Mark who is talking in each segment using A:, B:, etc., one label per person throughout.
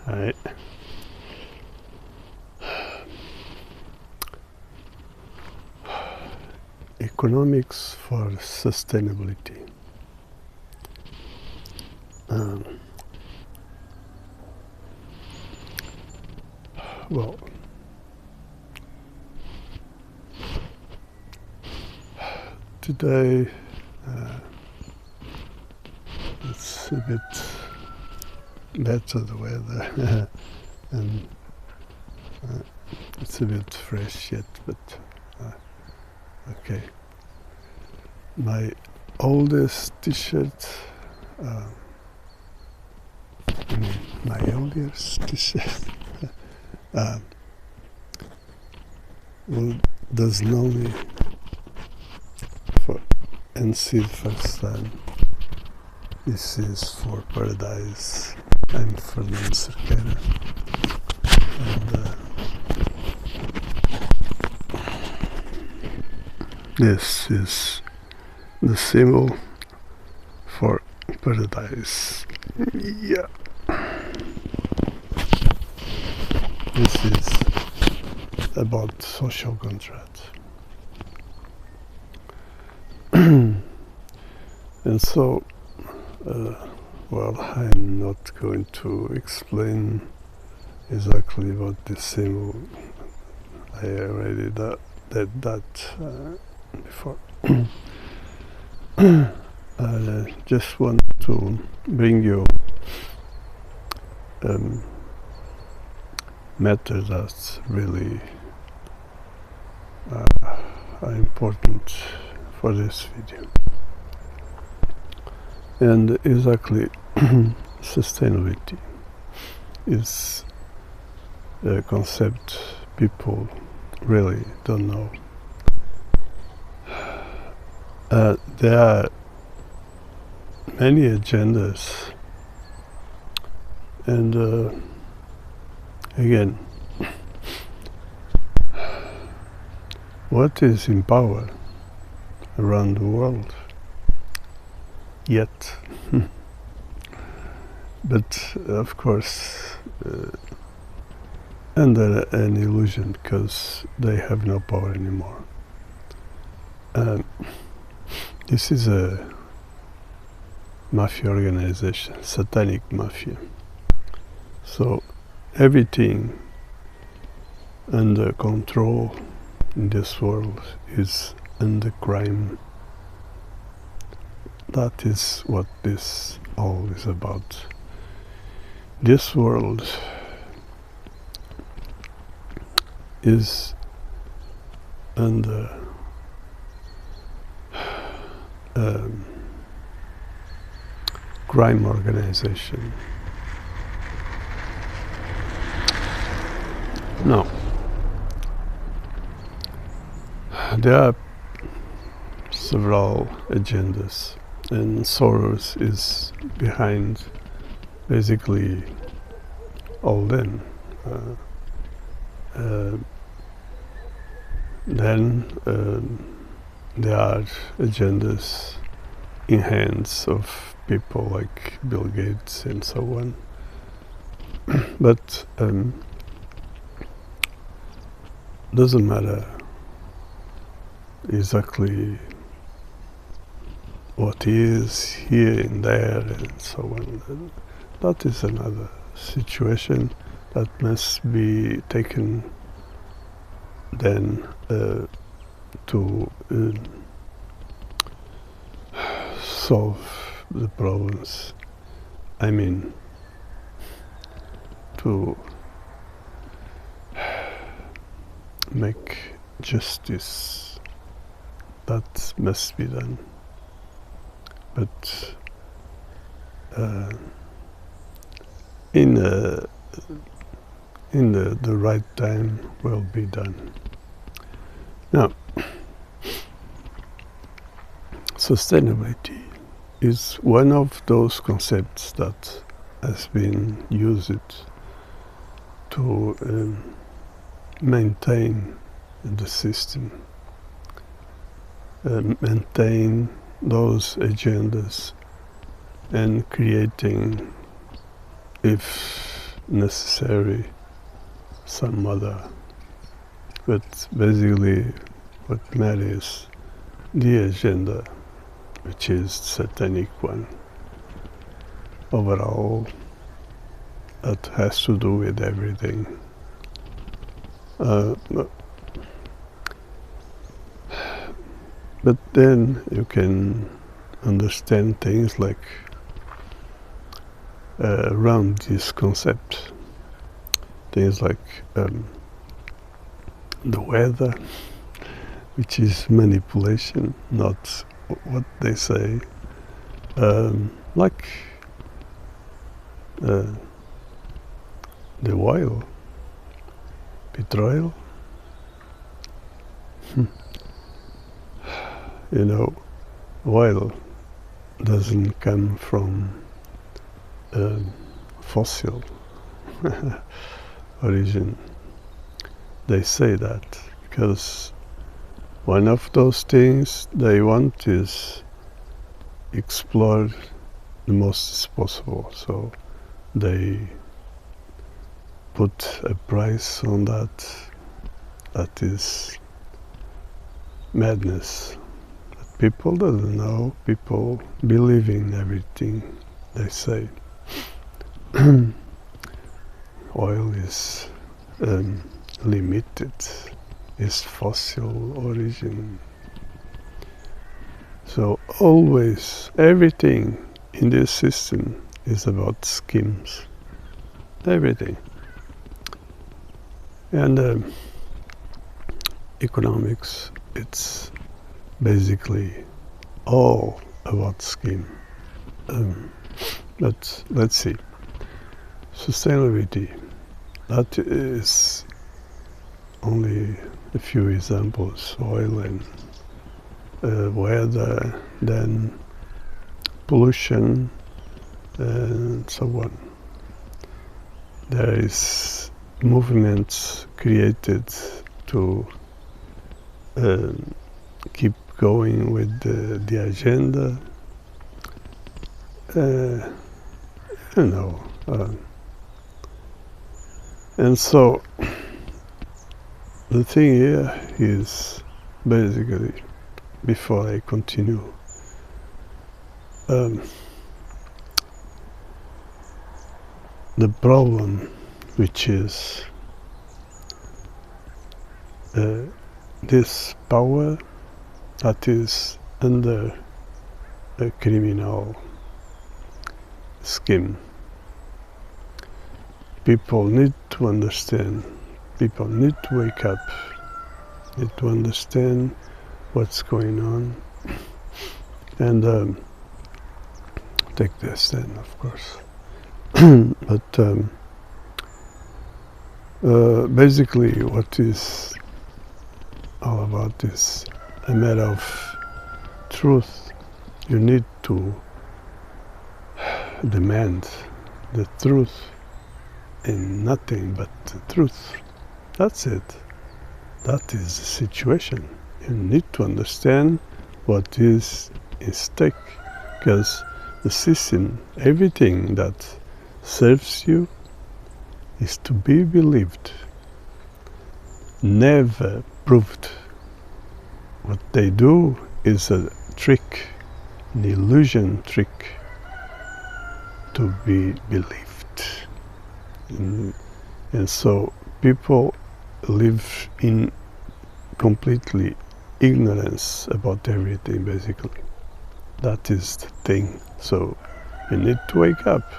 A: Right. Economics for sustainability. Um, well, today it's a bit better the weather and it's a bit fresh yet, but okay. My oldest t-shirt, my earliest t-shirt, who does know me and see the first time. This is for Paradise. I'm Fernando Cerqueira, and this is the symbol for Paradise. Yeah. This is about social contract. And so, well, I'm not going to explain exactly what this symbol. I already did that before. I just want to bring you matters that really are important for this video. And exactly, sustainability is a concept people really don't know. There are many agendas, and again, what is in power around the world yet? But of course, under an illusion, because they have no power anymore. This is a mafia organization, satanic mafia. So everything under control in this world is under crime. That is what this all is about. This world is under crime organization. Now, there are several agendas, and Soros is behind basically all them. Then there are agendas in hands of people like Bill Gates and so on. But doesn't matter exactly what is here and there and so on. That is another situation that must be taken then to solve the problems. I mean, to make justice, that must be done. But in the right time will be done. Now, sustainability is one of those concepts that has been used to maintain the system, maintain those agendas, and creating, if necessary some other. But basically what matters the agenda, which is satanic one. Overall, that has to do with everything. But then you can understand things like around this concept. Things like the weather, which is manipulation, not what they say. Like the oil, petrol. You know, oil doesn't come from fossil origin. They say that because one of those things they want is explore the most as possible. So they put a price on that. That is madness. But people doesn't know. People believe in everything they say. Oil is limited, is fossil origin. So always, everything in this system is about schemes. Everything. And economics, it's basically all about scheme. But let's see. Sustainability, that is only a few examples. Oil and weather, then pollution, and so on. There is movements created to keep going with the agenda. And so the thing here is basically, before I continue, the problem, which is this power that is under a criminal scheme. People need to understand, people need to wake up, need to understand what's going on and take their stand, of course. But basically what is all about is a matter of truth. You need to demand the truth and nothing but the truth. That's it. That is the situation. You need to understand what is at stake, because the system, everything that serves you is to be believed, never proved. What they do is a trick, an illusion trick to be believed. And so people live in completely ignorance about everything, basically. That is the thing. So you need to wake up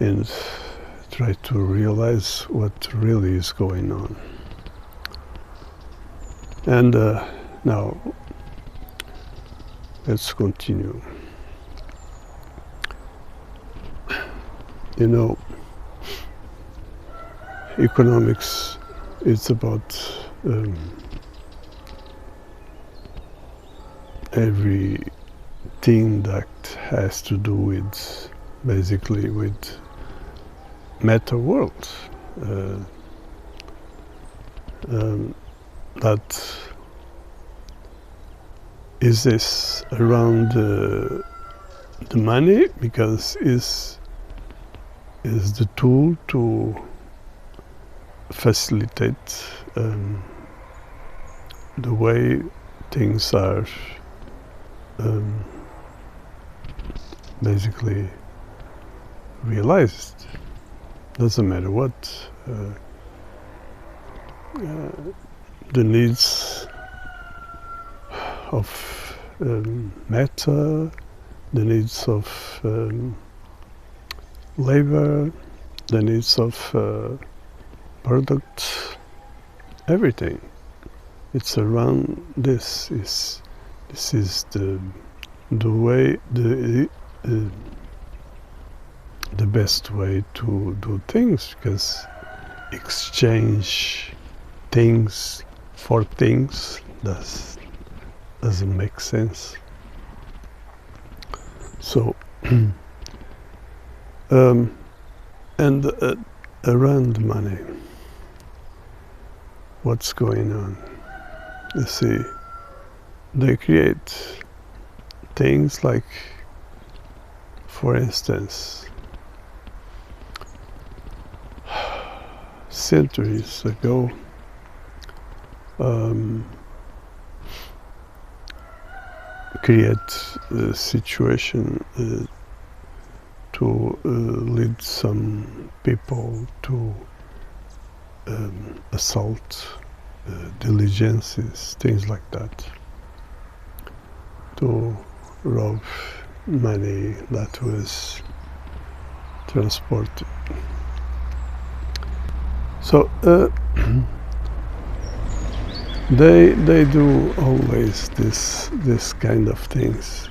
A: and try to realize what really is going on. And now let's continue. You know, economics is about everything that has to do with, basically, with matter world. That is this around the money, because is is the tool to facilitate the way things are basically realized. Doesn't matter what the needs of matter, the needs of labor, the needs of products, everything. It's around this. This is the way, the best way to do things, because exchange things for things doesn't make sense. So and around money, what's going on? You see, they create things like, for instance, centuries ago, create a situation to lead some people to assault diligences, things like that, to rob money that was transported. So they do always this kind of things.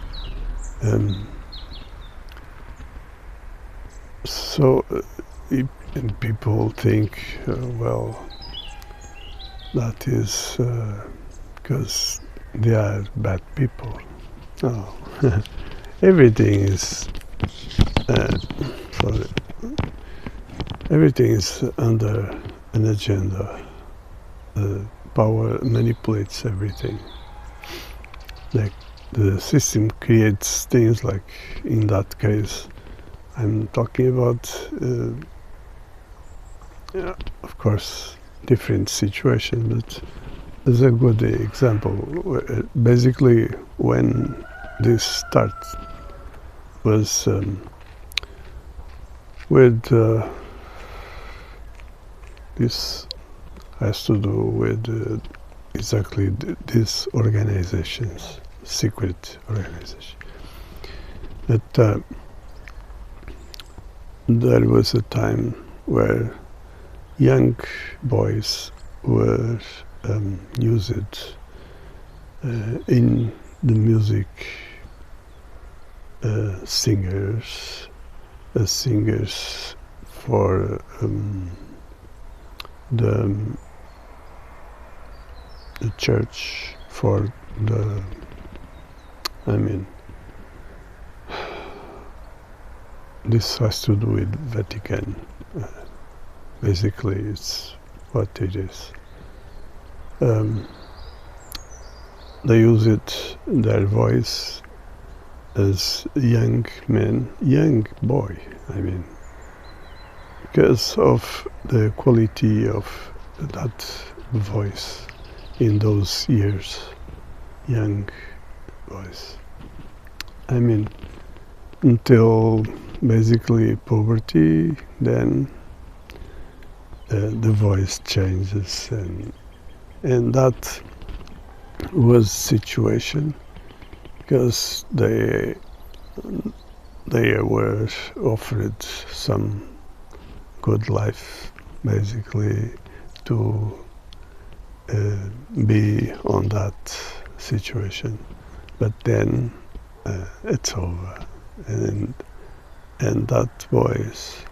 A: So and people think, well, that is because they are bad people. No, everything is everything is under an agenda. Power manipulates everything. Like the system creates things like, in that case, I'm talking about, of course, different situation, but there's a good example. Basically, when this started, was with this has to do with exactly these organizations, secret organizations. That there was a time where young boys were used in the music, singers for the church, for the, I mean, this has to do with Vatican. Basically, it's what it is. They use it, their voice, as young men, young boy, I mean, because of the quality of that voice in those years, young voice. I mean, until basically puberty, then the voice changes, and that was situation because they were offered some good life, basically, to be on that situation, but then it's over, and that boys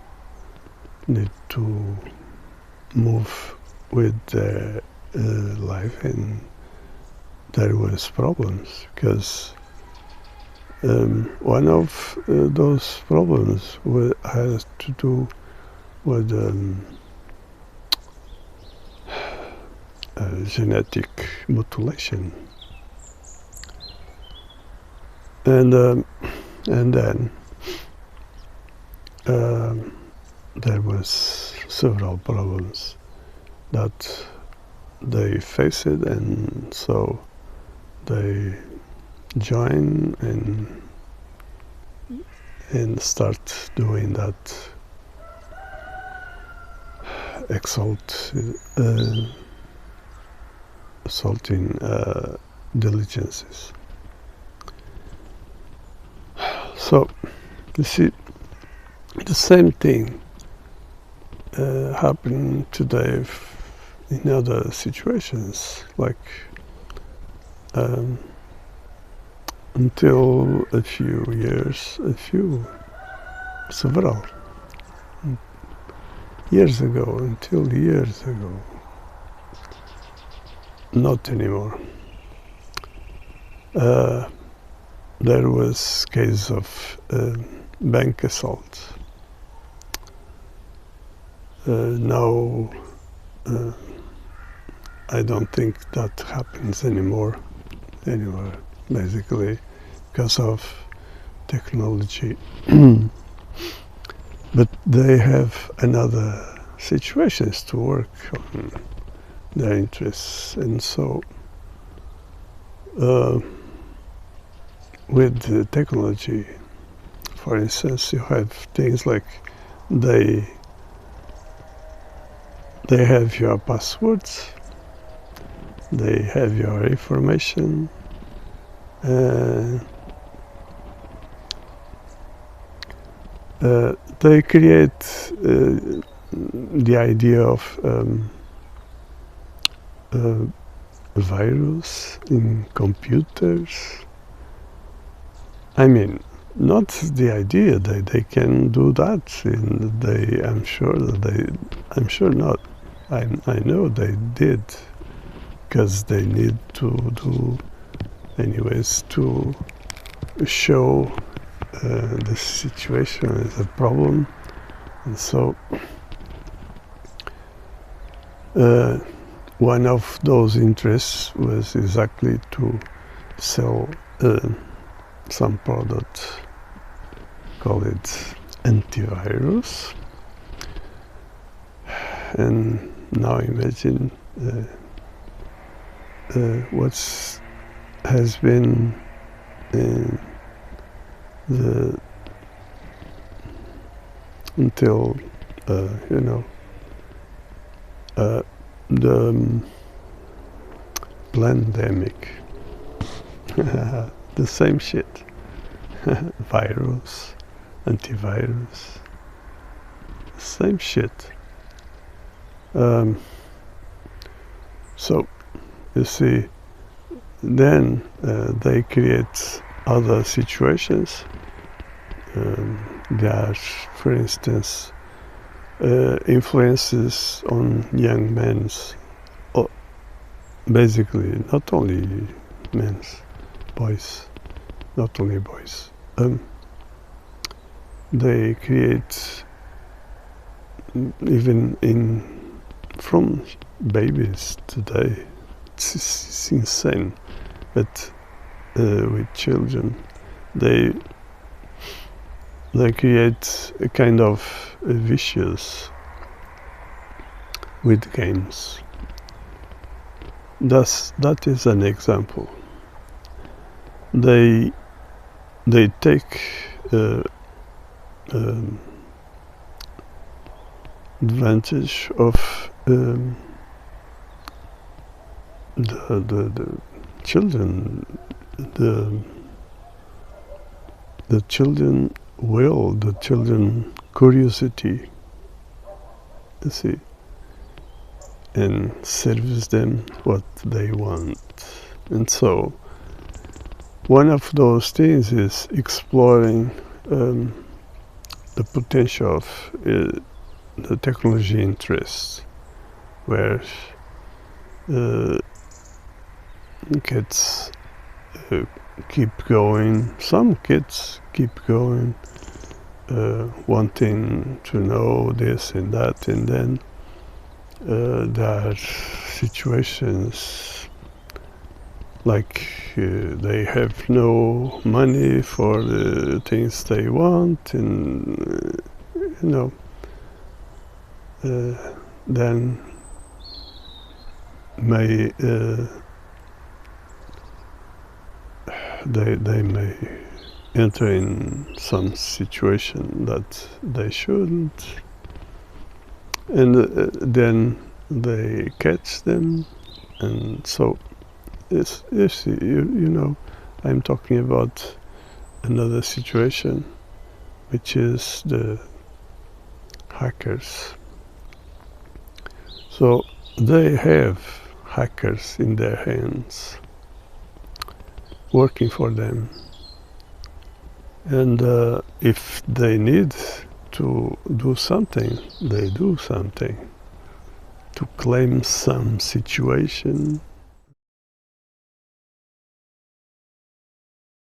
A: need to move with their life, and there was problems because one of those problems has to do with genetic mutilation, and then there was several problems that they faced, and so they join and start doing that assaulting diligences. So you see, the same thing happening today in other situations, like until several years ago, not anymore. There was case of bank assault. Now, I don't think that happens anymore, basically, because of technology. But they have another situations to work on their interests, and so with the technology, for instance, you have things like they have your passwords, they have your information, they create the idea of a virus in computers. I mean, not the idea that they can do that. I'm sure not. I know they did, because they need to do, anyways, to show the situation as a problem, and so one of those interests was exactly to sell some product, call it antivirus. And now imagine what has been until the pandemic. The same shit. Virus, antivirus, same shit. So you see, then they create other situations. There are, for instance, influences on young men's, basically not only men's, boys, not only boys. They create even from babies today. It's insane. But with children, they create a kind of vicious with games. That is an example. They take advantage of the children, the children will, the children curiosity, you see, and serves them what they want. And so one of those things is exploring the potential of the technology interests, where kids keep going, some kids keep going, wanting to know this and that, and then there are situations like they have no money for the things they want, and then may they may enter in some situation that they shouldn't, and then they catch them, and so it's you know, I'm talking about another situation, which is the hackers. So they have hackers in their hands working for them, and if they need to do something, they do something to claim some situation